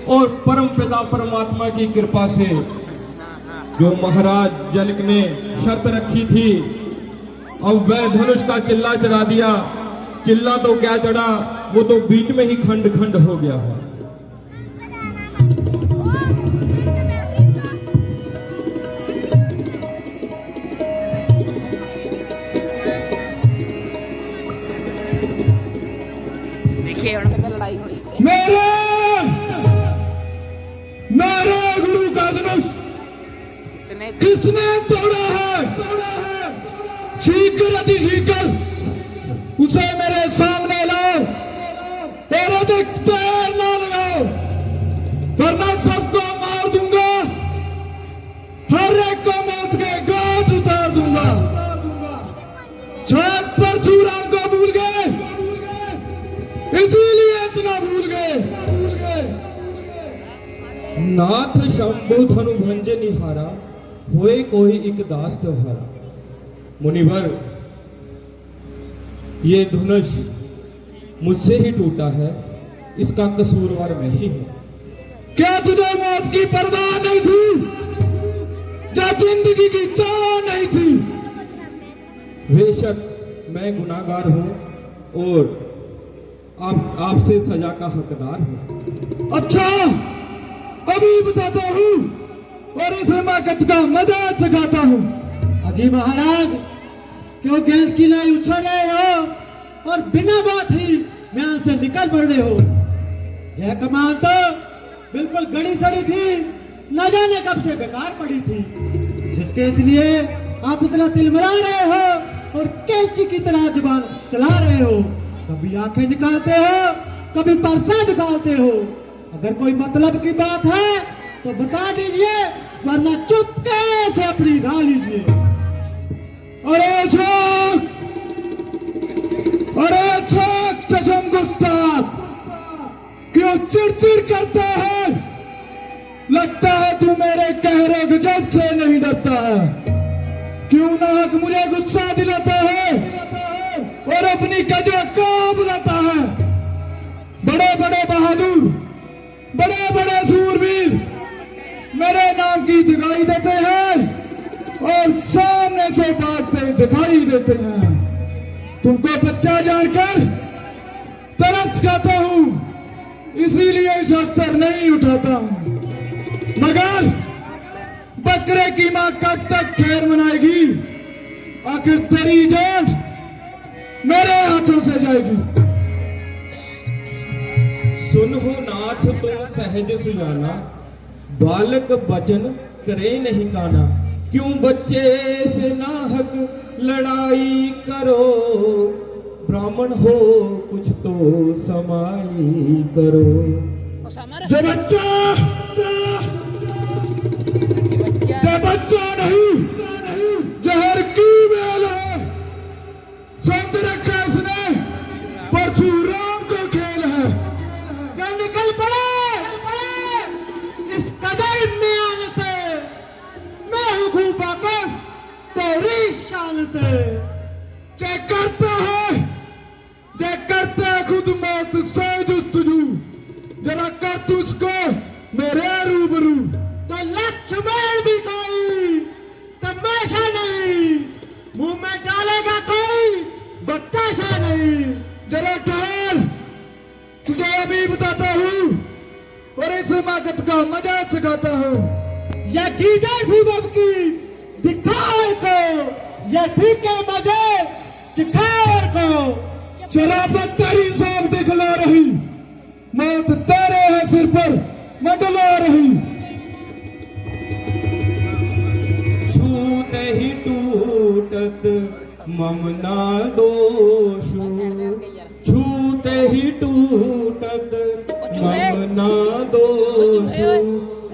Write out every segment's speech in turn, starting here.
और परम पिता परमात्मा की कृपा से जो महाराज जनक ने शर्त रखी थी, अब वह धनुष का चिल्ला चढ़ा दिया। चिल्ला तो क्या चढ़ा, वो तो बीच में ही खंड खंड हो गया है। देखिए उनका लड़ाई हो रही है। मेरे गुरु का धनुष किसने तोड़ा है? चीकर अति चीकर उसे मेरे सामने लाओ, तेरे देखते ना लगाओ, वरना सबको मार दूंगा, हर एक को मौत के घाट उतार दूंगा। शायद परशुराम को भूल गए, इसीलिए इतना भूल गए। नाथ शंभु धनु भंज निहारा, होए कोई एक दास त्योहारा। मुनिवर, ये धनुष मुझसे ही टूटा है, इसका कसूरवार मैं ही हूं। क्या तुझे मौत की परवाह नहीं थी? क्या जिंदगी की चाह नहीं थी? बेशक मैं गुनाहगार हूं और आपसे सजा का हकदार हूं। अच्छा, अभी बताता हूं और इस हिमाकत का मजाक सिखाता हूं। अजी महाराज, क्यों गैस की लाई उछल रहे हो और बिना बात ही यहाँ से निकल पड़ रहे हो? यह कमान तो बिल्कुल गड़ी सड़ी थी, न जाने कब से बेकार पड़ी थी, जिसके इसलिए आप इतना तिलमिला रहे हो और कैंची की तरह जुबान चला रहे हो। कभी आंखें निकालते हो, कभी परसा दिखाते हो। अगर कोई मतलब की बात है तो बता दीजिए, वरना चुपके से अपनी गा लीजिए। अरे छोक चशम गुस्ताख, क्यों चिड़चिड़ करता है? लगता है तू मेरे कहरे गजब से नहीं डरता है। क्यों नाहक मुझे गुस्सा दिलाता है और अपनी कजो को बुलाता है? बड़े बड़े बहादुर, बड़े बड़े सूरवीर मेरे नाम की दिखाई देते हैं और सामने से भागते दिखाई देते हैं। तुमको बच्चा जानकर तरस खाता हूं, इसीलिए शस्त्र नहीं उठाता हूं। मगर बकरे की मां कब तक खैर मनाएगी? आखिर तेरी जान मेरे हाथों से जाएगी। सुन हो नाथ तुम सहज सुजाना, बालक वचन करे नहीं काना। क्यों बच्चे से नाहक लड़ाई करो? ब्राह्मण हो कुछ तो समाई करो। जब बच्चा नहीं जहर की बेल है, संत रखा उसने परशुराम को खेल है। निकल पड़े इस कदर में आने से, मैं हूं खूब वाकिफ तेरी शान से। चेक करता है खुद मौत से जुस्तजू, जरा कर तुझको मेरे रूबरू। तो लक्ष्मण भी कोई तमाशा नहीं, मुंह में डालेगा कोई बताशा नहीं। जरा ठहर, तुझे अभी बताता हूँ और इस हिमाकत का मजा सिखाता हूँ। यह की जाए सूबब की दिखाओ को, यह ठीक है मजे दिखाओ को। शराफत तेरी साफ दिखला रही, मौत तेरे है सिर पर मंडला रही। छूते ही टूटत ममना दोषो, छूते ही टूटत ममना दोषो।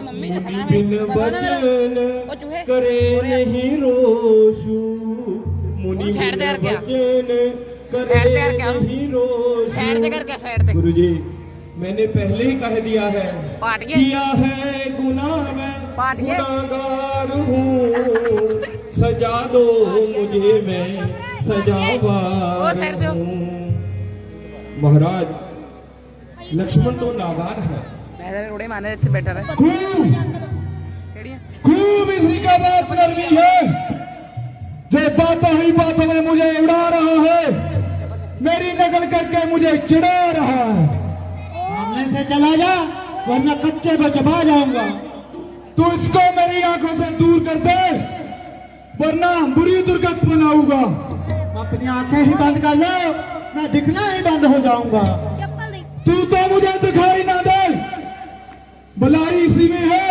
मुनि बिन वचन करे नहीं रोषु, मुनि बिन वचन करे नहीं रोषु। गुरुजी, मैंने पहले ही कह दिया है, किया है गुनाह मैं गुनाहगार हूँ। सजा दो मुझे, मैं सजावार हूँ। महाराज, लक्ष्मण तो नादान है, मैं तो रोड़े मारने ਇੱਥੇ ਬੈਠਾ ਰਹਿ खूब ਕਿਹੜੀਆਂ खूब इसी का बात नरमी है जो बातों ही बातों में मुझे उड़ा रहा है, मेरी नकल करके मुझे चिढ़ा रहा है। सामने से चला जा वरना कच्चे को चबा जाऊंगा। तू इसको मेरी आंखों से दूर कर दे वरना बुरी दुर्गत बनाऊंगा। अपनी आंखें ही बंद कर लो, मैं दिखना ही बंद हो जाऊंगा। तू तो मुझे दिखाई ना दे, भलाई इसी में है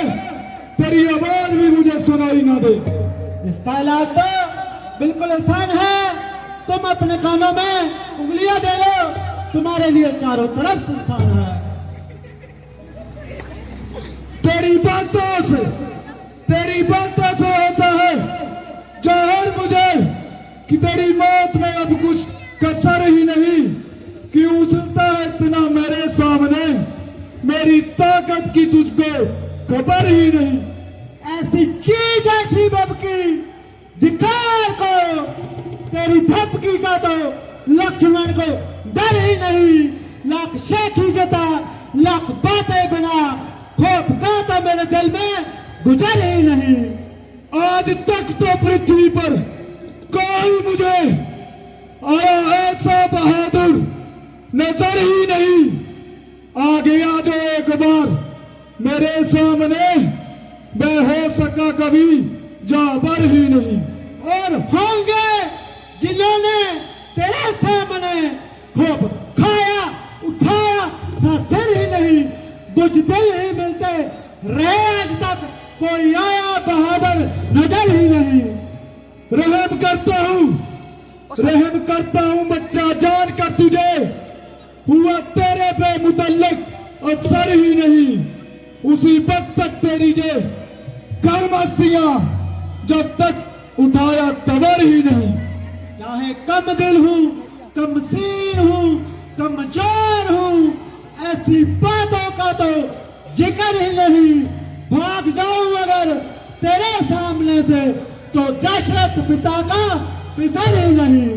तेरी आवाज भी मुझे सुनाई ना दे। इसका इलाज तो बिल्कुल आसान है, तुम अपने कानों में उंगलियां दे लो, तुम्हारे लिए चारों तरफ इंसान है। तेरी बातों से होता है जाहिर मुझे कि तेरी मौत में अब कुछ कसर ही नहीं। क्यों चलता है इतना मेरे सामने, मेरी ताकत की तुझको खबर ही नहीं। ऐसी की जैसी बबकी धिक्कार को, तेरी धपकी का तो लक्ष्मण को डर ही नहीं। लाख शेखी जता लाख बातें बना, खौफ का तो मेरे दिल में गुजर ही नहीं। आज तक तो पृथ्वी पर कोई मुझे आया ऐसा बहादुर नजर ही नहीं। आ गया जो एक बार मेरे सामने, मैं हो सका कभी जाबर ही नहीं। और होंगे जिन्होंने तेरे सामने खूब खाया उठाया था सिर ही नहीं। बुजदिल ही मिलते रहे आज तक, कोई आया बहादुर नजर ही नहीं। रहम करता हूँ बच्चा जान कर तुझे हुआ तेरे पे मुतल्लिक असर ही नहीं। उसी वक्त तक तेरी जे कर मस्तियां जब तक उठाया तबर ही नहीं। चाहे कम दिल हूँ, कम सीन हूँ, कमजोर हूँ, ऐसी बातों का तो जिक्र ही नहीं। भाग जाऊं अगर तेरे सामने से तो दशरथ पिता का पिसर ही नहीं।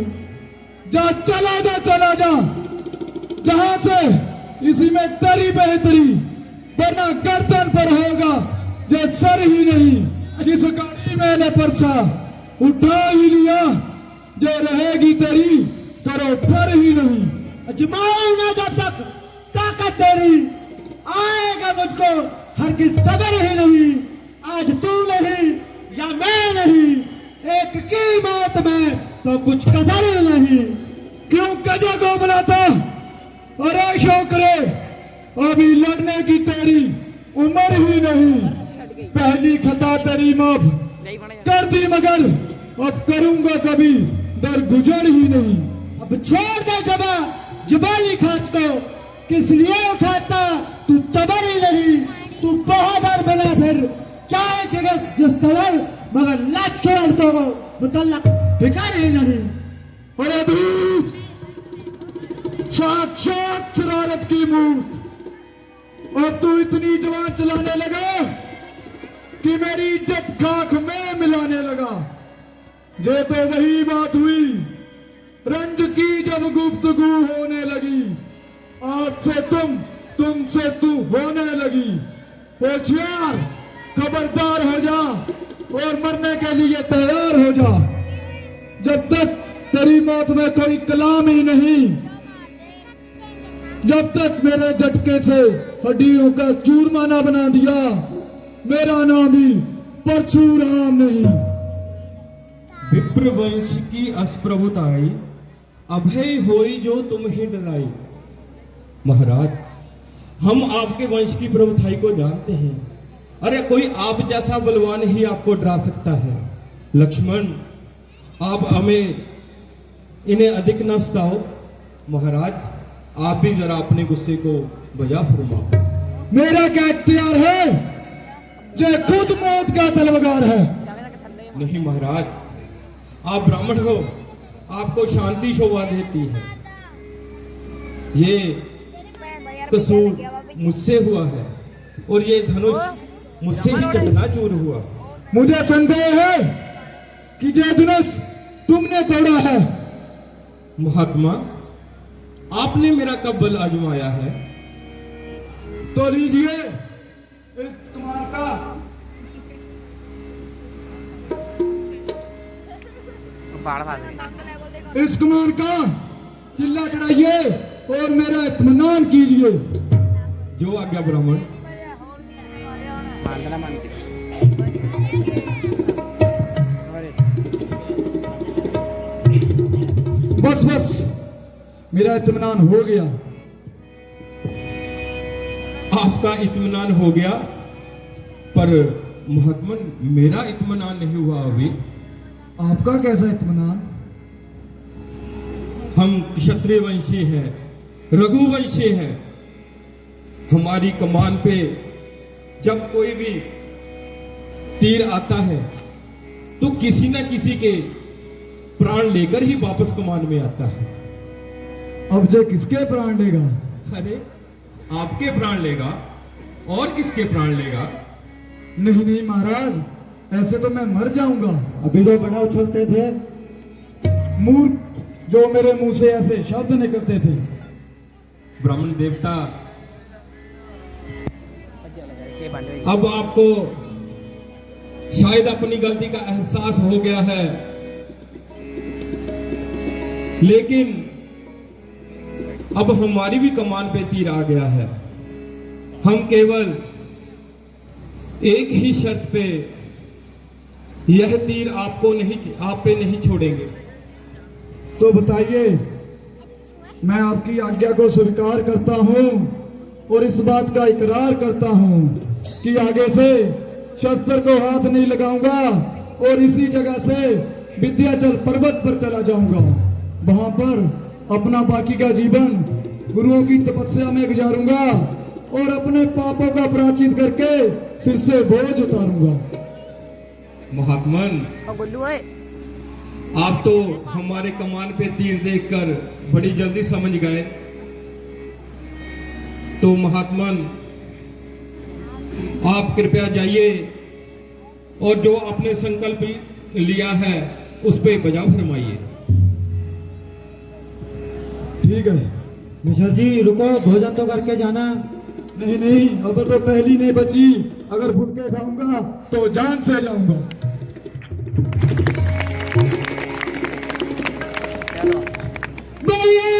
चला जा जहां से इसी में तेरी बेहतरी, वरना गर्दन पर होगा जो सर ही नहीं। जिस गाड़ी मैंने परसा उठा ही लिया, जो रहेगी तेरी करो फर ही नहीं। अजमाओ ना जब तक ताकत तेरी, आएगा मुझको हर की सबर ही नहीं। आज तू नहीं या मैं नहीं, एक की मौत में तो कुछ कसर ही नहीं। क्यों कजा को बुलाता अरे शोकरे, अभी लड़ने की तेरी उम्र ही नहीं। पहली खता तेरी माफ ਜਾਈ ਬਣੇ कर दी मगर अब करूंगा कभी दर गुजर ही नहीं। अब छोड़ दे जबाली खास को, किस लिए उठाता तू तबर ही नहीं। तू बहादुर बना फिर क्या है जगह जिस कलर, मगर लाश के औरतों को मुतल्लक भिखार ही नहीं। अरे दूत साक्षात शरारत की मूर्त, और तू इतनी जवान चलाने लगा कि मेरी इज्जत खाक में मिलाने लगा। ये तो वही बात हुई रंज की जब गुफ्तगू होने लगी। आज से तुमसे तू होने लगी। होशियार खबरदार हो जा और मरने के लिए तैयार हो जा। जब तक तेरी मौत में कोई कलाम ही नहीं, जब तक मेरे झटके से हड्डियों का चूरमा ना बना दिया, मेरा नाम भी परशुराम नहीं। विप्र वंश की अस्प्रभुताई, अभय होई जो तुम ही डराई। महाराज, हम आपके वंश की प्रभुताई को जानते हैं। अरे कोई आप जैसा बलवान ही आपको डरा सकता है। लक्ष्मण, आप हमें इन्हें अधिक न सताओ। महाराज, आप भी जरा अपने गुस्से को बजा फरमाओ। मेरा क्या इख्तियार है जो खुद मौत का तलवार है। नहीं महाराज, आप ब्राह्मण हो, आपको शांति शोभा देती है। ये कसूर मुझसे हुआ है और ये धनुष मुझसे ही चकनाचूर हुआ। मुझे संदेह है कि ये धनुष तुमने तोड़ा है। महात्मा, आपने मेरा कब बल आजमाया है? तो लीजिए इस कमान का बाढ़ भाग इस कमान का चिल्ला चढ़ाइए और मेरा इत्मीनान कीजिए। जो आज्ञा ब्राह्मण। मानना मानते बस बस मेरा इत्मीनान हो गया। आपका इत्मीनान हो गया, पर महात्मन मेरा इत्मीनान नहीं हुआ अभी। आपका कैसा इत्मीनान? हम क्षत्रिय वंशी हैं, रघुवंशी हैं। हमारी कमान पे जब कोई भी तीर आता है तो किसी न किसी के प्राण लेकर ही वापस कमान में आता है। अब जो किसके प्राण लेगा? अरे आपके प्राण लेगा, और किसके प्राण लेगा? नहीं नहीं महाराज, ऐसे तो मैं मर जाऊंगा। अभी तो बड़ा उछलते थे। मूर्ख, जो मेरे मुंह से ऐसे शब्द निकलते थे। ब्राह्मण देवता, से बंद अब आपको शायद अपनी गलती का एहसास हो गया है, लेकिन अब हमारी भी कमान पे तीर आ गया है। हम केवल एक ही शर्त पे यह तीर आप पे नहीं छोड़ेंगे। तो बताइए, मैं आपकी आज्ञा को स्वीकार करता हूं और इस बात का इकरार करता हूं कि आगे से शस्त्र को हाथ नहीं लगाऊंगा और इसी जगह से विंध्याचल पर्वत पर चला जाऊंगा। वहां पर अपना बाकी का जीवन गुरुओं की तपस्या में गुजारूंगा और अपने पापों का प्रायश्चित करके सिर से बोझ उतारूंगा। महात्मन, और गुल्लू है आप तो हमारे कमान पे तीर देखकर बड़ी जल्दी समझ गए। तो महात्मन, आप कृपया जाइए और जो आपने संकल्प लिया है उस पे बजाव फरमाइए। ठीक है। मिश्र जी रुको, भोजन तो करके जाना। नहीं नहीं, अब तो पहली नहीं बची। अगर भूखे खाऊंगा तो जान से जाऊंगा। चलो बोलिए